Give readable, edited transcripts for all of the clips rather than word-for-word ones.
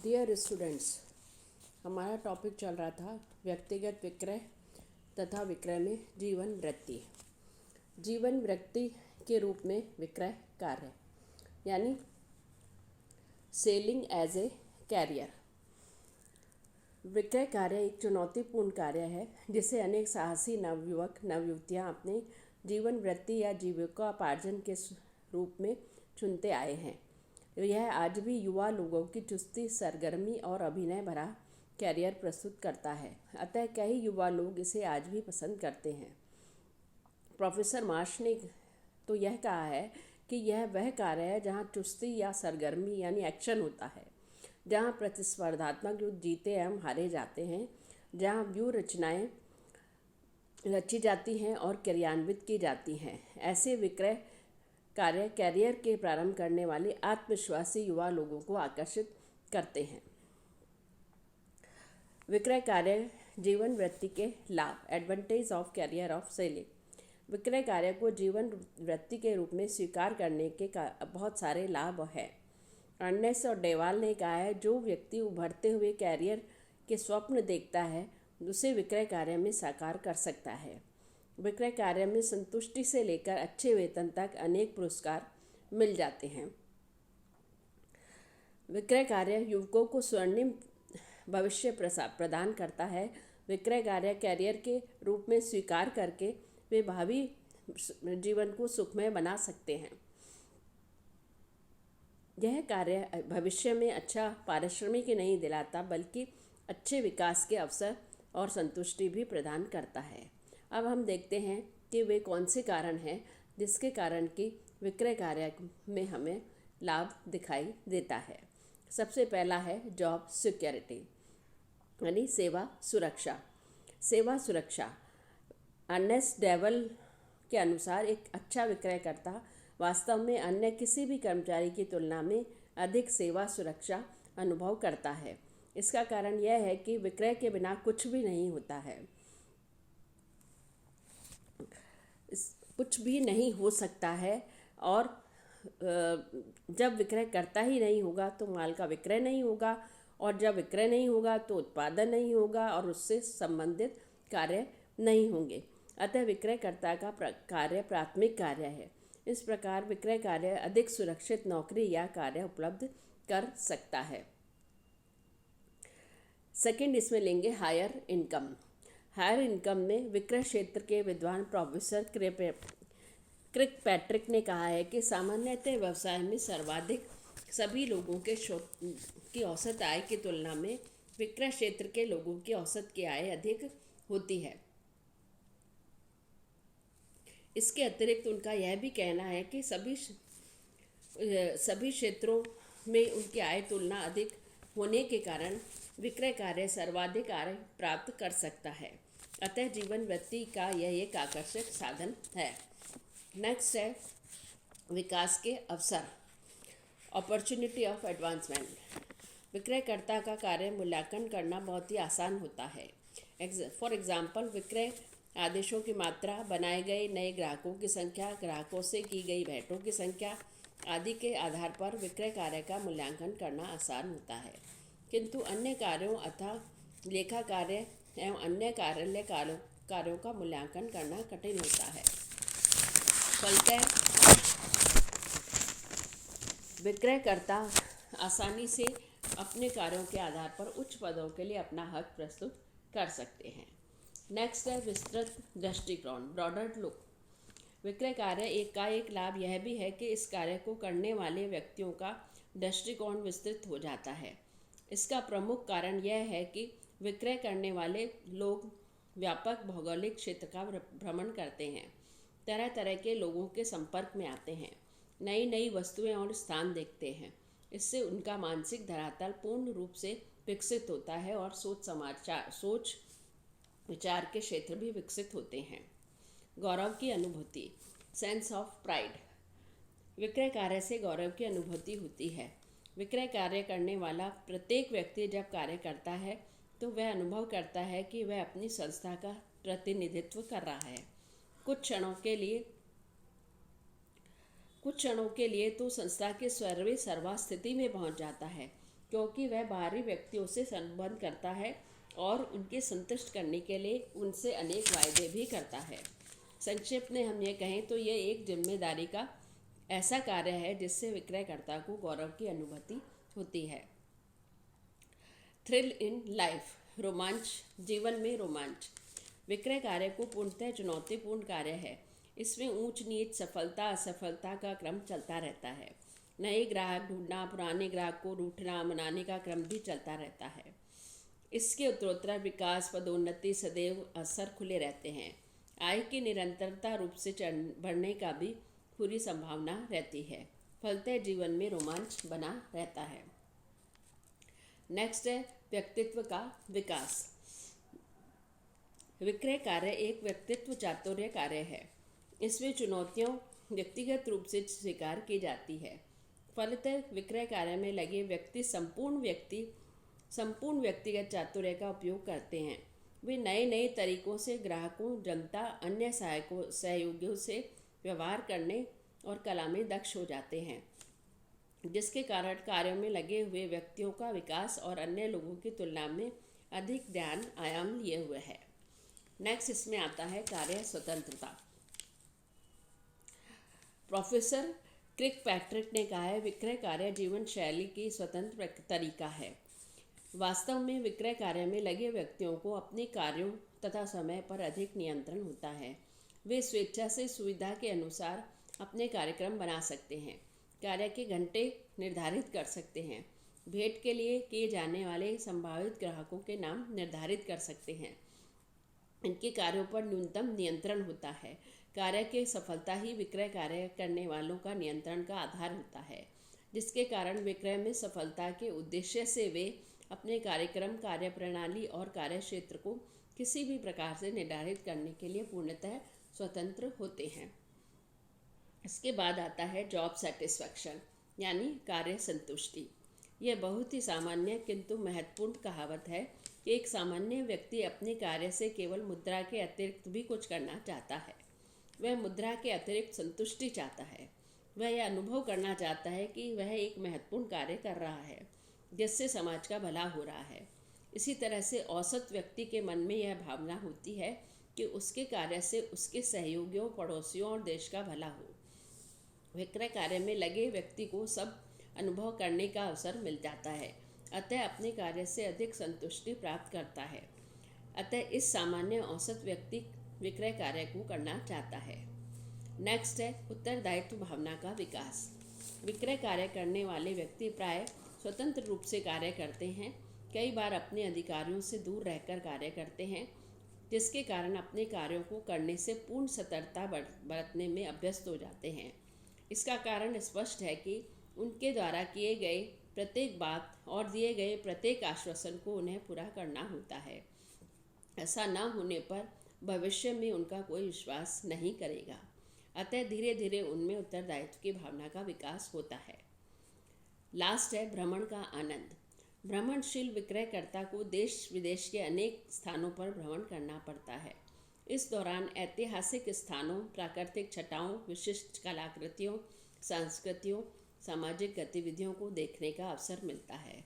Dear students, हमारा topic चल रहा था व्यक्तिगत विक्रय तथा विक्रय में जीवन वृत्ति। जीवन वृत्ति के रूप में विक्रय कार्य यानी सेलिंग एज ए कैरियर। विक्रय कार्य एक चुनौतीपूर्ण कार्य है जिसे अनेक साहसी नवयुवक नवयुवतियाँ अपने जीवन वृत्ति या जीविकोपार्जन के रूप में चुनते आए हैं। यह आज भी युवा लोगों की चुस्ती, सरगर्मी और अभिनय भरा कैरियर प्रस्तुत करता है। अतः कई युवा लोग इसे आज भी पसंद करते हैं। प्रोफेसर मार्श ने तो यह कहा है कि यह वह कार्य है जहाँ चुस्ती या सरगर्मी यानी एक्शन होता है, जहाँ प्रतिस्पर्धात्मक युद्ध जीते एवं हारे जाते हैं, जहाँ व्यूह रचनाएं रची जाती हैं और क्रियान्वित की जाती हैं। ऐसे विक्रय कार्य कैरियर के प्रारंभ करने वाले आत्मविश्वासी युवा लोगों को आकर्षित करते हैं। विक्रय कार्य जीवन वृत्ति के लाभ, advantage of carrier of selling. विक्रय कार्य को जीवन वृत्ति के रूप में स्वीकार करने के बहुत सारे लाभ हैं। अर्नेस्ट और डेवाल ने कहा है, जो व्यक्ति उभरते हुए कैरियर के स्वप्न देखता है उसे विक्रय कार्य में साकार कर सकता है। विक्रय कार्य में संतुष्टि से लेकर अच्छे वेतन तक अनेक पुरस्कार मिल जाते हैं। विक्रय कार्य युवकों को स्वर्णिम भविष्य प्रदान करता है। विक्रय कार्य कैरियर के रूप में स्वीकार करके वे भावी जीवन को सुखमय बना सकते हैं। यह कार्य भविष्य में अच्छा पारिश्रमिक ही नहीं दिलाता बल्कि अच्छे विकास के अवसर और संतुष्टि भी प्रदान करता है। अब हम देखते हैं कि वे कौन से कारण हैं जिसके कारण कि विक्रय कार्य में हमें लाभ दिखाई देता है। सबसे पहला है जॉब सिक्योरिटी यानी सेवा सुरक्षा। सेवा सुरक्षा अर्नेस्ट डेवल के अनुसार एक अच्छा विक्रयकर्ता वास्तव में अन्य किसी भी कर्मचारी की तुलना में अधिक सेवा सुरक्षा अनुभव करता है। इसका कारण यह है कि विक्रय के बिना कुछ भी नहीं होता है, कुछ भी नहीं हो सकता है। और जब विक्रय करता ही नहीं होगा तो माल का विक्रय नहीं होगा, और जब विक्रय नहीं होगा तो उत्पादन नहीं होगा और उससे संबंधित कार्य नहीं होंगे। अतः विक्रयकर्ता का कार्य प्राथमिक कार्य है। इस प्रकार विक्रय कार्य अधिक सुरक्षित नौकरी या कार्य उपलब्ध कर सकता है। सेकंड इसमें लेंगे हायर इनकम। हायर इनकम में विक्रय क्षेत्र के विद्वान प्रोफेसर क्रिक पैट्रिक ने कहा है कि सामान्यतः व्यवसाय में सर्वाधिक सभी लोगों की औसत आय की तुलना में विक्रय क्षेत्र के लोगों की औसत की आय अधिक होती है। इसके अतिरिक्त उनका यह भी कहना है कि सभी क्षेत्रों में उनकी आय तुलना अधिक होने के कारण विक्रय कार्य सर्वाधिक आय प्राप्त कर सकता है। अतः जीवन वृत्ति का यह एक आकर्षक साधन है। नेक्स्ट है विकास के अवसर, अपॉर्चुनिटी ऑफ एडवांसमेंट। विक्रयकर्ता का कार्य मूल्यांकन करना बहुत ही आसान होता है। फॉर एग्जाम्पल, विक्रय आदेशों की मात्रा, बनाए गए नए ग्राहकों की संख्या, ग्राहकों से की गई भेंटों की संख्या आदि के आधार पर विक्रय कार्य का मूल्यांकन करना आसान होता है। किंतु अन्य कार्यों अथवा लेखा कार्य एवं अन्य कार्यालय कार्यों का मूल्यांकन करना कठिन होता है। फलतः विक्रयकर्ता आसानी से अपने कार्यों के आधार पर उच्च पदों के लिए अपना हक प्रस्तुत कर सकते हैं। नेक्स्ट है विस्तृत दृष्टिकोण, ब्रॉडर लुक। विक्रय कार्य एक लाभ यह भी है कि इस कार्य को करने वाले व्यक्तियों का दृष्टिकोण विस्तृत हो जाता है। इसका प्रमुख कारण यह है कि विक्रय करने वाले लोग व्यापक भौगोलिक क्षेत्र का भ्रमण करते हैं, तरह तरह के लोगों के संपर्क में आते हैं, नई नई वस्तुएं और स्थान देखते हैं। इससे उनका मानसिक धरातल पूर्ण रूप से विकसित होता है और सोच विचार के क्षेत्र भी विकसित होते हैं। गौरव की अनुभूति, सेंस ऑफ प्राइड। विक्रय कार्य से गौरव की अनुभूति होती है। विक्रय कार्य करने वाला प्रत्येक व्यक्ति जब कार्य करता है तो वह अनुभव करता है कि वह अपनी संस्था का प्रतिनिधित्व कर रहा है। कुछ क्षणों के लिए तो संस्था के सर्वा स्थिति में पहुंच जाता है, क्योंकि वह बाहरी व्यक्तियों से संबंध करता है और उनके संतुष्ट करने के लिए उनसे अनेक वायदे भी करता है। संक्षेप में हम ये कहें तो ये एक जिम्मेदारी का ऐसा कार्य है जिससे विक्रयकर्ता को गौरव की अनुभूति होती है। थ्रिल इन लाइफ, रोमांच, जीवन में रोमांच। विक्रय कार्य को पूर्णतः चुनौतीपूर्ण कार्य है। इसमें ऊंच नीच, सफलता असफलता का क्रम चलता रहता है। नए ग्राहक ढूंढना, पुराने ग्राहक को रूठना मनाने का क्रम भी चलता रहता है। इसके उत्तरोत्तर विकास, पदोन्नति, सदैव अवसर खुले रहते हैं। आय की निरंतरता रूप से बढ़ने का भी पूरी संभावना रहती है। फलतः जीवन में रोमांच बना रहता है। नेक्स्ट है व्यक्तित्व का विकास। विक्रय कार्य एक व्यक्तित्व चातुर्य कार्य है। इसमें चुनौतियों व्यक्तिगत रूप से स्वीकार की जाती है। फलतः विक्रय कार्य में लगे व्यक्ति संपूर्ण व्यक्तिगत चातुर्य का उपयोग करते हैं। वे नए नए तरीकों से ग्राहकों, जनता, अन्य सहायकों, सहयोगियों से व्यवहार करने और कला में दक्ष हो जाते हैं, जिसके कारण कार्यों में लगे हुए व्यक्तियों का विकास और अन्य लोगों की तुलना में अधिक ध्यान आयाम लिए हुए है। नेक्स्ट इसमें आता है कार्य स्वतंत्रता। प्रोफेसर क्रिकपैट्रिक ने कहा है, विक्रय कार्य जीवन शैली की स्वतंत्र तरीका है। वास्तव में विक्रय कार्य में लगे व्यक्तियों को अपने कार्यों तथा समय पर अधिक नियंत्रण होता है। वे स्वेच्छा से सुविधा के अनुसार अपने कार्यक्रम बना सकते हैं, कार्य के घंटे निर्धारित कर सकते हैं, भेंट के लिए किए जाने वाले संभावित ग्राहकों के नाम निर्धारित कर सकते हैं। इनके कार्यों पर न्यूनतम नियंत्रण होता है। कार्य की सफलता ही विक्रय कार्य करने वालों का नियंत्रण का आधार होता है, जिसके कारण विक्रय में सफलता के उद्देश्य से वे अपने कार्यक्रम, कार्यप्रणाली और कार्यक्षेत्र को किसी भी प्रकार से निर्धारित करने के लिए पूर्णतः स्वतंत्र होते हैं। इसके बाद आता है जॉब सेटिस्फैक्शन यानी कार्य संतुष्टि। यह बहुत ही सामान्य किंतु महत्वपूर्ण कहावत है कि एक सामान्य व्यक्ति अपने कार्य से केवल मुद्रा के अतिरिक्त भी कुछ करना चाहता है। वह मुद्रा के अतिरिक्त संतुष्टि चाहता है। वह यह अनुभव करना चाहता है कि वह एक महत्वपूर्ण कार्य कर रहा है जिससे समाज का भला हो रहा है। इसी तरह से औसत व्यक्ति के मन में यह भावना होती है कि उसके कार्य से उसके सहयोगियों, पड़ोसियों और देश का भला हो। विक्रय कार्य में लगे व्यक्ति को सब अनुभव करने का अवसर मिल जाता है, अतः अपने कार्य से अधिक संतुष्टि प्राप्त करता है। अतः इस सामान्य औसत व्यक्ति विक्रय कार्य को करना चाहता है। नेक्स्ट है उत्तरदायित्व भावना का विकास। विक्रय कार्य करने वाले व्यक्ति प्राय स्वतंत्र रूप से कार्य करते हैं। कई बार अपने अधिकारियों से दूर रहकर कार्य करते हैं, जिसके कारण अपने कार्यों को करने से पूर्ण सतर्कता बरतने में अभ्यस्त हो जाते हैं। इसका कारण स्पष्ट है कि उनके द्वारा किए गए प्रत्येक बात और दिए गए प्रत्येक आश्वासन को उन्हें पूरा करना होता है। ऐसा न होने पर भविष्य में उनका कोई विश्वास नहीं करेगा। अतः धीरे धीरे उनमें उत्तरदायित्व की भावना का विकास होता है। लास्ट है भ्रमण का आनंद। भ्रमणशील विक्रयकर्ता को देश विदेश के अनेक स्थानों पर भ्रमण करना पड़ता है। इस दौरान ऐतिहासिक स्थानों, प्राकृतिक छटाओं, विशिष्ट कलाकृतियों, संस्कृतियों, सामाजिक गतिविधियों को देखने का अवसर मिलता है।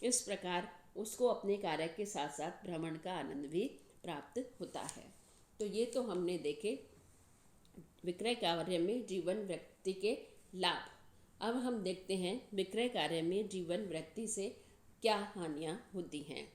इस प्रकार उसको अपने कार्य के साथ साथ भ्रमण का आनंद भी प्राप्त होता है। तो ये तो हमने देखे विक्रय कार्य में जीवन व्यक्ति के लाभ। अब हम देखते हैं विक्रय कार्य में जीवन व्यक्ति से क्या हानियाँ होती हैं।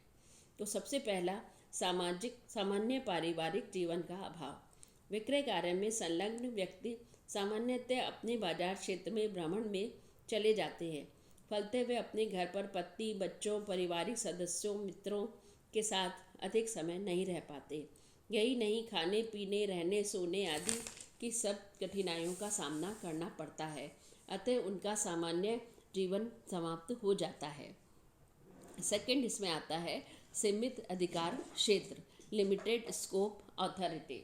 तो सबसे पहला सामान्य पारिवारिक जीवन का अभाव। विक्रय कार्य में संलग्न व्यक्ति सामान्यतः अपने बाजार क्षेत्र में भ्रमण में चले जाते हैं। फलतः वे अपने घर पर पति, बच्चों, पारिवारिक सदस्यों, मित्रों के साथ अधिक समय नहीं रह पाते। यही नहीं, खाने पीने, रहने सोने आदि की सब कठिनाइयों का सामना करना पड़ता है। अतः उनका सामान्य जीवन समाप्त हो जाता है। सेकंड इसमें आता है सीमित अधिकार क्षेत्र, लिमिटेड स्कोप अथॉरिटी।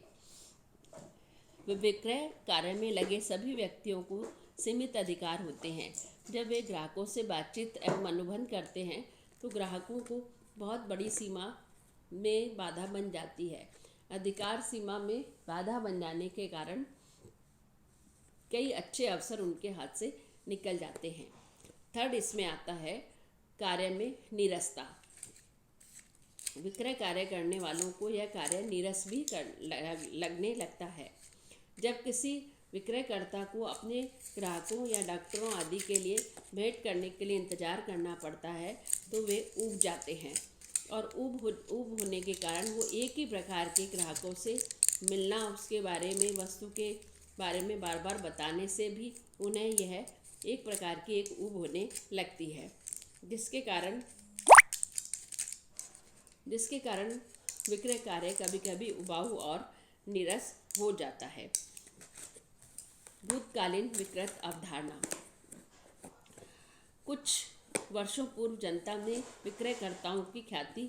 विक्रय कार्य में लगे सभी व्यक्तियों को सीमित अधिकार होते हैं। जब वे ग्राहकों से बातचीत एवं अनुबंध करते हैं तो ग्राहकों को बहुत बड़ी सीमा में बाधा बन जाती है। अधिकार सीमा में बाधा बन जाने के कारण कई अच्छे अवसर उनके हाथ से निकल जाते हैं। थर्ड इसमें आता है कार्य में नीरसता। विक्रय कार्य करने वालों को यह कार्य नीरस भी लगने लगता है। जब किसी विक्रयकर्ता को अपने ग्राहकों या डॉक्टरों आदि के लिए भेंट करने के लिए इंतजार करना पड़ता है तो वे ऊब जाते हैं, और ऊब होने के कारण वो एक ही प्रकार के ग्राहकों से मिलना, उसके बारे में, वस्तु के बारे में बार बार बताने से भी उन्हें यह एक प्रकार की एक ऊब होने लगती है, जिसके कारण विक्रय कार्य कभी कभी उबाऊ और नीरस हो जाता है। भूतकालीन विकृत अवधारणा। कुछ वर्षों पूर्व जनता में विक्रयकर्ताओं की ख्याति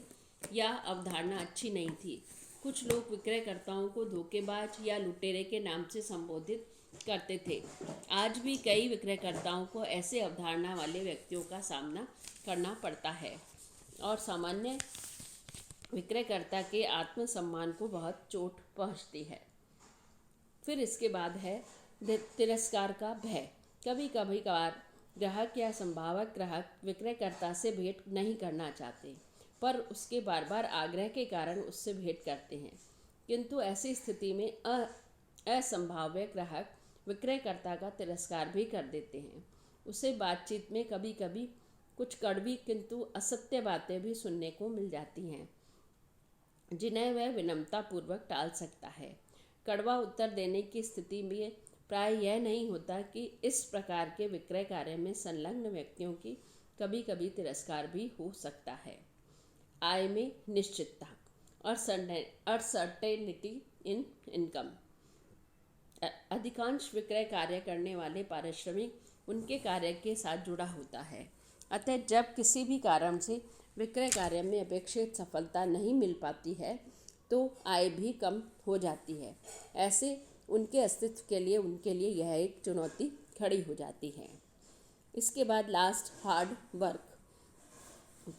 या अवधारणा अच्छी नहीं थी। कुछ लोग विक्रयकर्ताओं को धोखेबाज या लुटेरे के नाम से संबोधित करते थे। आज भी कई विक्रयकर्ताओं को ऐसे अवधारणा वाले व्यक्तियों का सामना करना पड़ता है, और सामान्य विक्रयकर्ता के आत्मसम्मान को बहुत चोट पहुंचती है। फिर इसके बाद है तिरस्कार का भय। कभी कभार ग्राहक या संभावक ग्राहक विक्रयकर्ता से भेंट नहीं करना चाहते, पर उसके बार बार आग्रह के कारण उससे भेंट करते हैं। किंतु ऐसी स्थिति में असंभाव्य ग्राहक विक्रयकर्ता का तिरस्कार भी कर देते हैं। उसे बातचीत में कभी कभी कुछ कड़वी किंतु असत्य बातें भी सुनने को मिल जाती हैं, जिन्हें वह विनम्रतापूर्वक टाल सकता है। कड़वा उत्तर देने की स्थिति में प्राय यह नहीं होता कि इस प्रकार के विक्रय कार्य में संलग्न व्यक्तियों की कभी कभी तिरस्कार भी हो सकता है। आय में निश्चितता और अनसर्टेनिटी इन इनकम। अधिकांश विक्रय कार्य करने वाले पारिश्रमिक उनके कार्य के साथ जुड़ा होता है। अतः जब किसी भी कारण से विक्रय कार्य में अपेक्षित सफलता नहीं मिल पाती है तो आय भी कम हो जाती है। ऐसे उनके अस्तित्व के लिए यह एक चुनौती खड़ी हो जाती है। इसके बाद लास्ट, हार्ड वर्क,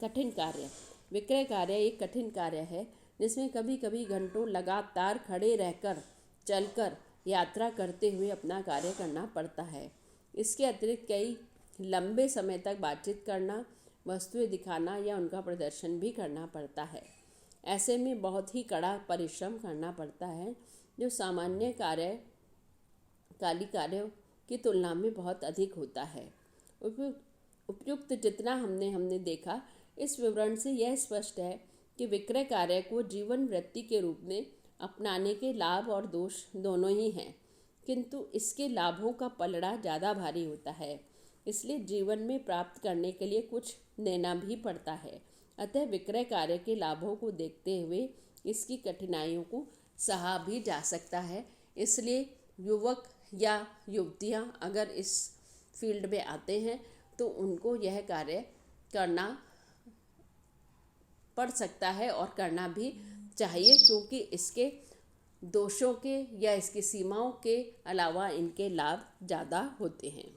कठिन कार्य। विक्रय कार्य एक कठिन कार्य है जिसमें कभी कभी घंटों लगातार खड़े रहकर, चलकर, यात्रा करते हुए अपना कार्य करना पड़ता है। इसके अतिरिक्त कई लंबे समय तक बातचीत करना, वस्तुएं दिखाना या उनका प्रदर्शन भी करना पड़ता है। ऐसे में बहुत ही कड़ा परिश्रम करना पड़ता है, जो सामान्य कार्यों की तुलना में बहुत अधिक होता है। उपयुक्त जितना हमने देखा, इस विवरण से यह स्पष्ट है कि विक्रय कार्य को जीवन वृत्ति के रूप में अपनाने के लाभ और दोष दोनों ही हैं, किंतु इसके लाभों का पलड़ा ज़्यादा भारी होता है, इसलिए जीवन में प्राप्त करने के लिए कुछ देना भी पड़ता है। अतः विक्रय कार्य के लाभों को देखते हुए इसकी कठिनाइयों को सहा भी जा सकता है। इसलिए युवक या युवतियां अगर इस फील्ड में आते हैं तो उनको यह कार्य करना पड़ सकता है और करना भी चाहिए, क्योंकि इसके दोषों के या इसकी सीमाओं के अलावा इनके लाभ ज़्यादा होते हैं।